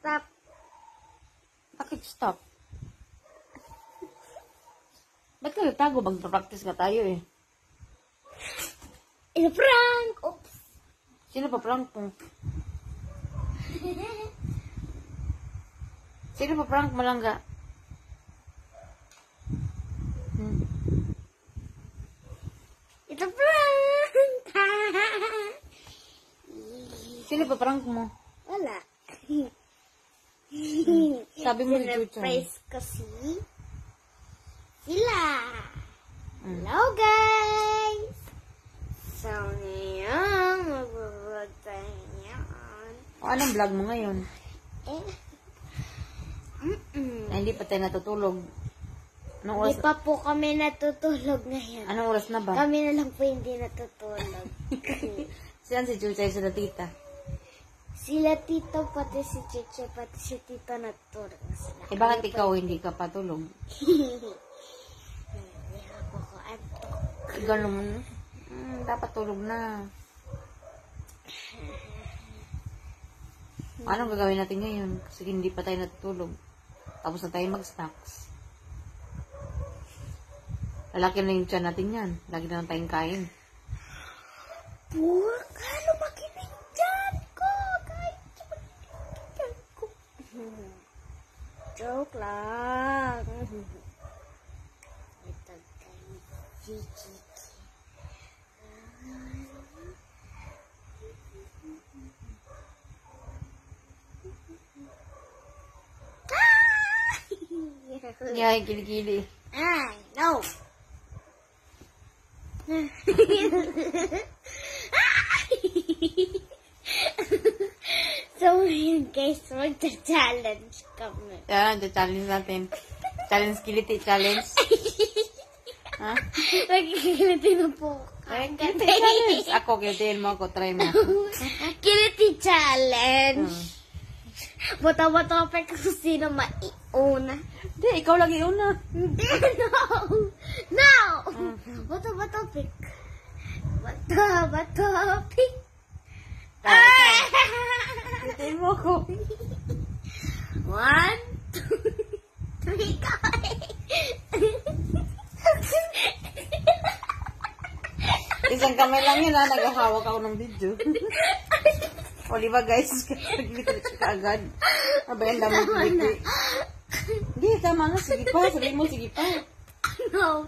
Stop. Bakit stop? Ba't ka nagtago? Magpa-practice ka tayo eh. It's a prank! Oops! Sino pa prank mo? Sino pa prank mo lang ga? It's a prank! Sino pa prank mo? Wala. Sabi mo ni Chuchay. Surprise kasi sila. Hello guys! So ngayon, mag-vlog tayo ngayon. O, anong vlog mo ngayon? Ay, hindi pa tayo natutulog. Anong oras? Hindi pa po kami natutulog ngayon. Anong oras na ba? Kami na lang po hindi natutulog. Saan si Chuchay sa tita? Sila tito, pati si Chiche, pati si tito natutulog na sila. Eh, bakit ikaw hindi ka patulog? Hindi ako ko antok. Ganun mo. Dapat tulog na. Anong gagawin natin ngayon? Kasi hindi pa tayo natutulog. Tapos na tayo mag-snacks. Lalaki na yung tiyan natin yan. Lagi na lang tayong kain. Buka, lumaki na yung tiyan ko. Kahit tiyan ko. Joke lang. Ito tayo. Gigi. Yay, kilikili. Ay, no. So, yun guys, magta-challenge kami. Yan, challenge natin. Challenge kiliti, challenge. Ha? Nagkikiliti na po. Ay, kiliti challenge. Ako, kilitiin mo ako. Try mo. Kiliti challenge. Bata-bata pa kung sino maiuna. Hindi, ikaw lagi una. Hindi, no. No! Bata-bata pick. Bata-bata pick. Kilitiin mo ako. 1, 2, 3, go! Isang kamay lang yun ha. Naghahawak ako ng video. O, di ba guys? Nagkikita ka agad. Abay, ang dami kiliti. Hindi, tama na. Sige pa. Sabihin mo, sige pa. No,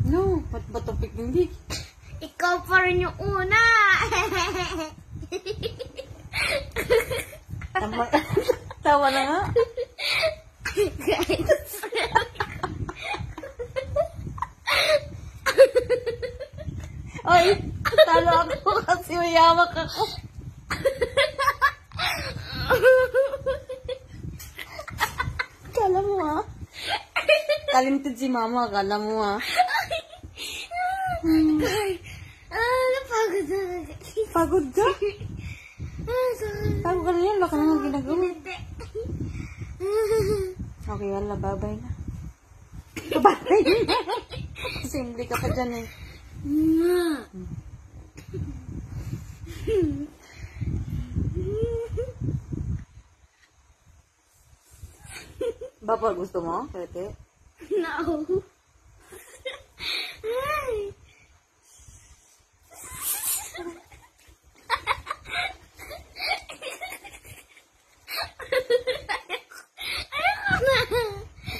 No, ba't ba topic hindi? ikaw pa rin yung una. Tama, tawa na nga. Guys. Ay, talo ako kasi mayamak ako. Kala mo ha? Talented si mama, kala mo ha? Napagod na. Pagod ka? Pagod ka na yan, baka naman ginagawa. Okay, wala, babay na. Babay na. Simple ka pa dyan eh. Bapa, gusto mo? Pwede? No.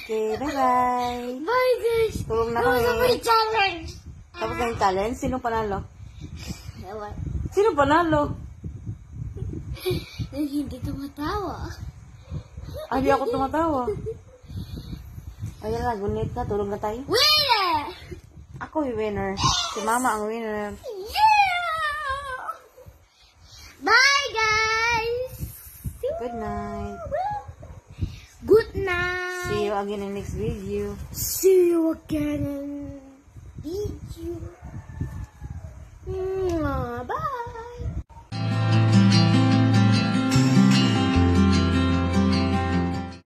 Okay, bye-bye. Bye guys. Tulong na Tapos na kami. may challenge. Tapos na yung challenge. Sino panalo? Ewan. Sino panalo? Hindi tumatawa. Ay, di ako tumatawa. Ayan na, gunit na. Tulong na tayo. Winner! Ako yung winner. Si mama ang winner. Yeah! Bye guys. Good night. Good night. See you again in next video. See you again in video.